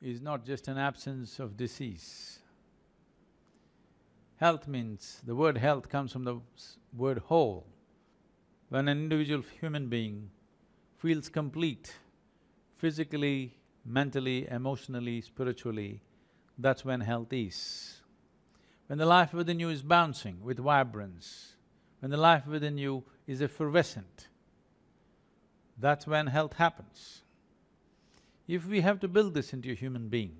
is not just an absence of disease. Health means… the word health comes from the word whole. When an individual human being feels complete, physically, mentally, emotionally, spiritually, that's when health is. When the life within you is bouncing with vibrance, when the life within you is effervescent, that's when health happens. If we have to build this into a human being,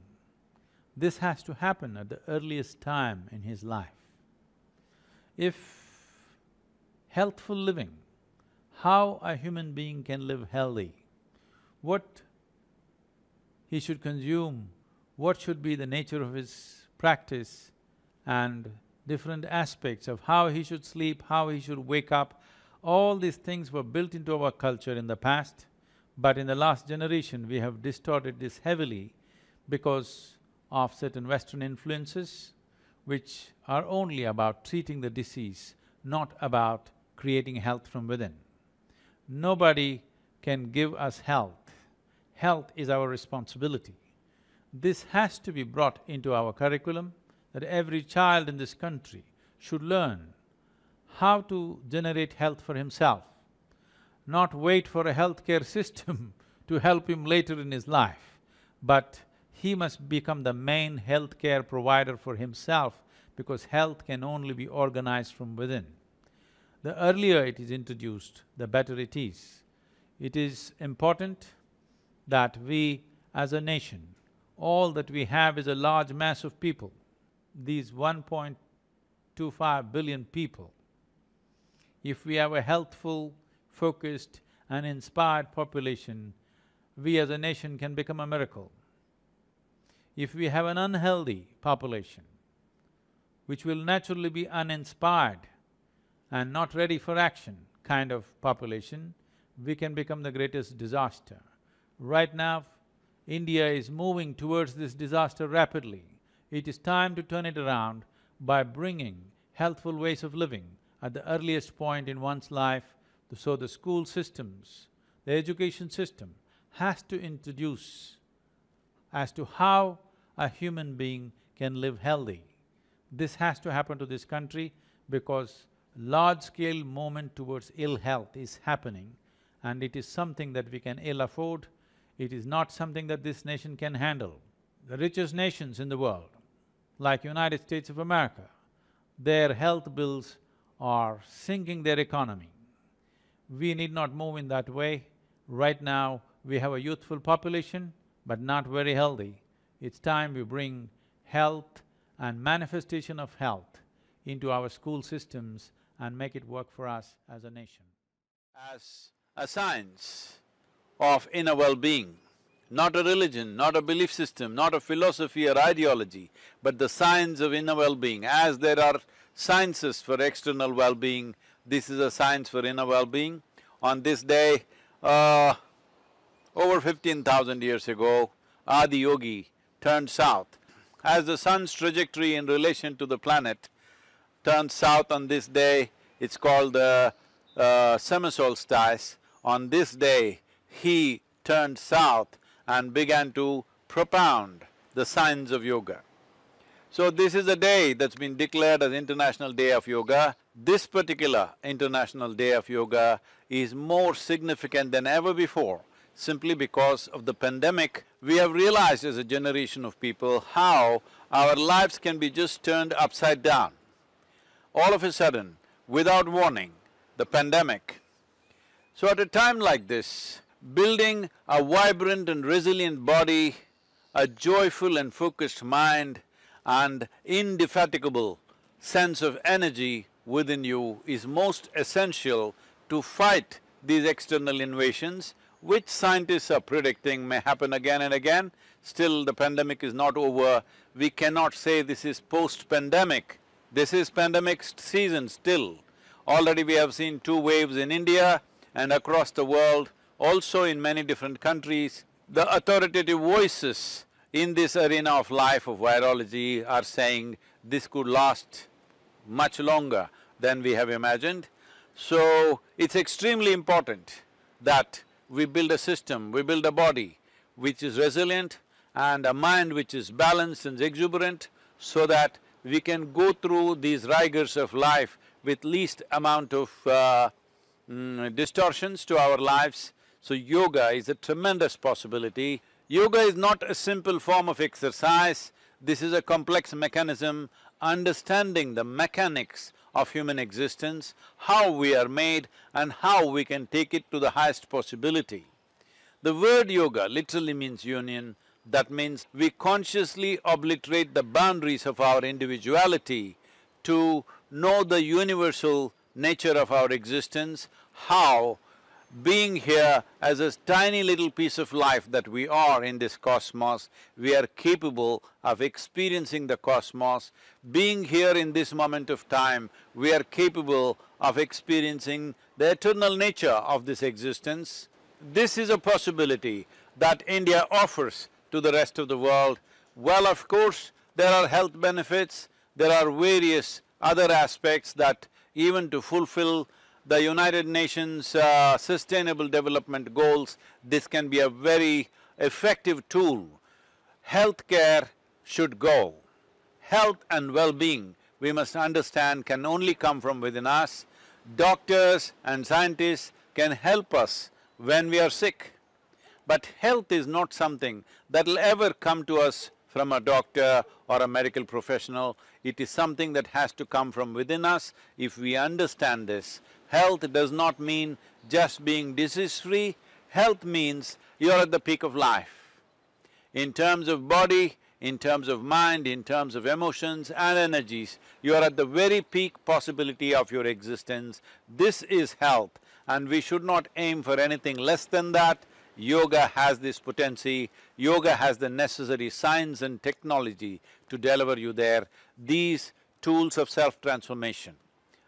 this has to happen at the earliest time in his life. If healthful living, how a human being can live healthy, what he should consume, what should be the nature of his practice, and different aspects of how he should sleep, how he should wake up, all these things were built into our culture in the past, but in the last generation we have distorted this heavily because of certain Western influences which are only about treating the disease, not about creating health from within. Nobody can give us health. Health is our responsibility. This has to be brought into our curriculum, that every child in this country should learn how to generate health for himself, not wait for a healthcare system to help him later in his life, but he must become the main healthcare provider for himself because health can only be organized from within. The earlier it is introduced, the better it is. It is important that we as a nation, all that we have is a large mass of people. These 1.25 billion people, if we have a healthful, focused and inspired population, we as a nation can become a miracle. If we have an unhealthy population, which will naturally be uninspired and not ready for action kind of population, we can become the greatest disaster. Right now, India is moving towards this disaster rapidly. It is time to turn it around by bringing healthful ways of living at the earliest point in one's life. So the school systems, the education system has to introduce as to how a human being can live healthy. This has to happen to this country because large-scale movement towards ill health is happening and it is something that we can ill afford. It is not something that this nation can handle. The richest nations in the world, like United States of America, their health bills are sinking their economy. We need not move in that way. Right now, we have a youthful population, but not very healthy. It's time we bring health and manifestation of health into our school systems and make it work for us as a nation. As a science of inner well-being, not a religion, not a belief system, not a philosophy or ideology, but the science of inner well-being. As there are sciences for external well-being, this is a science for inner well-being. On this day, over 15,000 years ago, Adi Yogi turned south. As the sun's trajectory in relation to the planet turns south on this day, it's called the summer solstice. On this day, he turned south and began to propound the science of yoga. So this is a day that's been declared as International Day of Yoga. This particular International Day of Yoga is more significant than ever before, simply because of the pandemic. We have realized as a generation of people how our lives can be just turned upside down. All of a sudden, without warning, the pandemic. So at a time like this, building a vibrant and resilient body, a joyful and focused mind, and indefatigable sense of energy within you is most essential to fight these external invasions, which scientists are predicting may happen again and again. Still, the pandemic is not over. We cannot say this is post-pandemic. This is pandemic season still. Already we have seen 2 waves in India and across the world, also in many different countries. The authoritative voices in this arena of life of virology are saying this could last much longer than we have imagined. So, it's extremely important that we build a system, we build a body which is resilient and a mind which is balanced and exuberant, so that we can go through these rigors of life with least amount of distortions to our lives. So yoga is a tremendous possibility. Yoga is not a simple form of exercise, this is a complex mechanism, understanding the mechanics of human existence, how we are made and how we can take it to the highest possibility. The word yoga literally means union. That means we consciously obliterate the boundaries of our individuality to know the universal nature of our existence, how being here as a tiny little piece of life that we are in this cosmos, we are capable of experiencing the cosmos. Being here in this moment of time, we are capable of experiencing the eternal nature of this existence. This is a possibility that India offers to the rest of the world. Well, of course, there are health benefits, there are various other aspects that even to fulfill the United Nations Sustainable Development Goals, this can be a very effective tool. Healthcare should go. Health and well-being, we must understand, can only come from within us. Doctors and scientists can help us when we are sick. But health is not something that'll ever come to us from a doctor or a medical professional. It is something that has to come from within us. If we understand this, health does not mean just being disease-free, health means you're at the peak of life. In terms of body, in terms of mind, in terms of emotions and energies, you are at the very peak possibility of your existence. This is health, and we should not aim for anything less than that. Yoga has this potency, yoga has the necessary science and technology to deliver you there. These tools of self-transformation,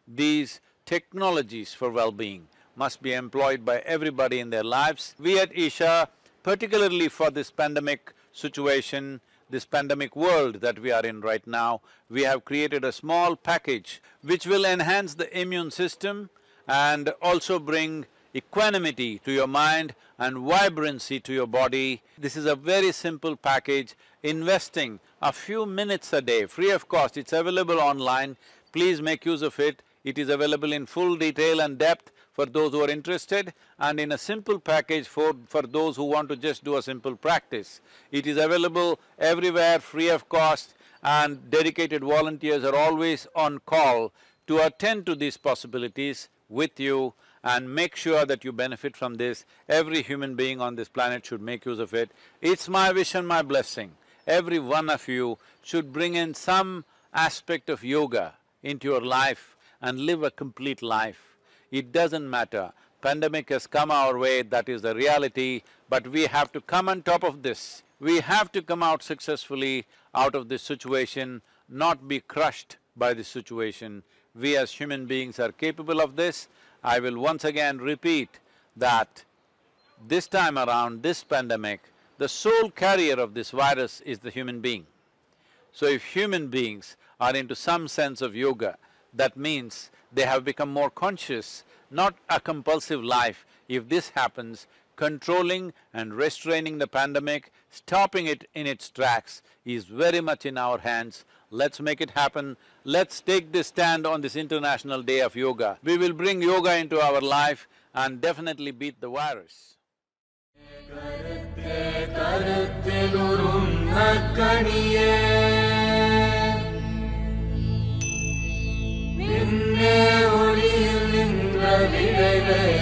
these technologies for well-being must be employed by everybody in their lives. We at Isha, particularly for this pandemic situation, this pandemic world that we are in right now, we have created a small package which will enhance the immune system and also bring equanimity to your mind and vibrancy to your body. This is a very simple package, investing a few minutes a day, free of cost. It's available online, please make use of it. It is available in full detail and depth for those who are interested, and in a simple package for those who want to just do a simple practice. It is available everywhere, free of cost, and dedicated volunteers are always on call to attend to these possibilities with you and make sure that you benefit from this. Every human being on this planet should make use of it. It's my wish and my blessing. Every one of you should bring in some aspect of yoga into your life and live a complete life. It doesn't matter, pandemic has come our way, that is the reality, but we have to come on top of this. We have to come out successfully out of this situation, not be crushed by this situation. We as human beings are capable of this. I will once again repeat that this time around, this pandemic, the sole carrier of this virus is the human being. So if human beings are into some sense of yoga, that means they have become more conscious, not a compulsive life. If this happens, controlling and restraining the pandemic, stopping it in its tracks is very much in our hands. Let's make it happen. Let's take this stand on this International Day of Yoga. We will bring yoga into our life and definitely beat the virus. ஒளியில் நின்ற விளைவே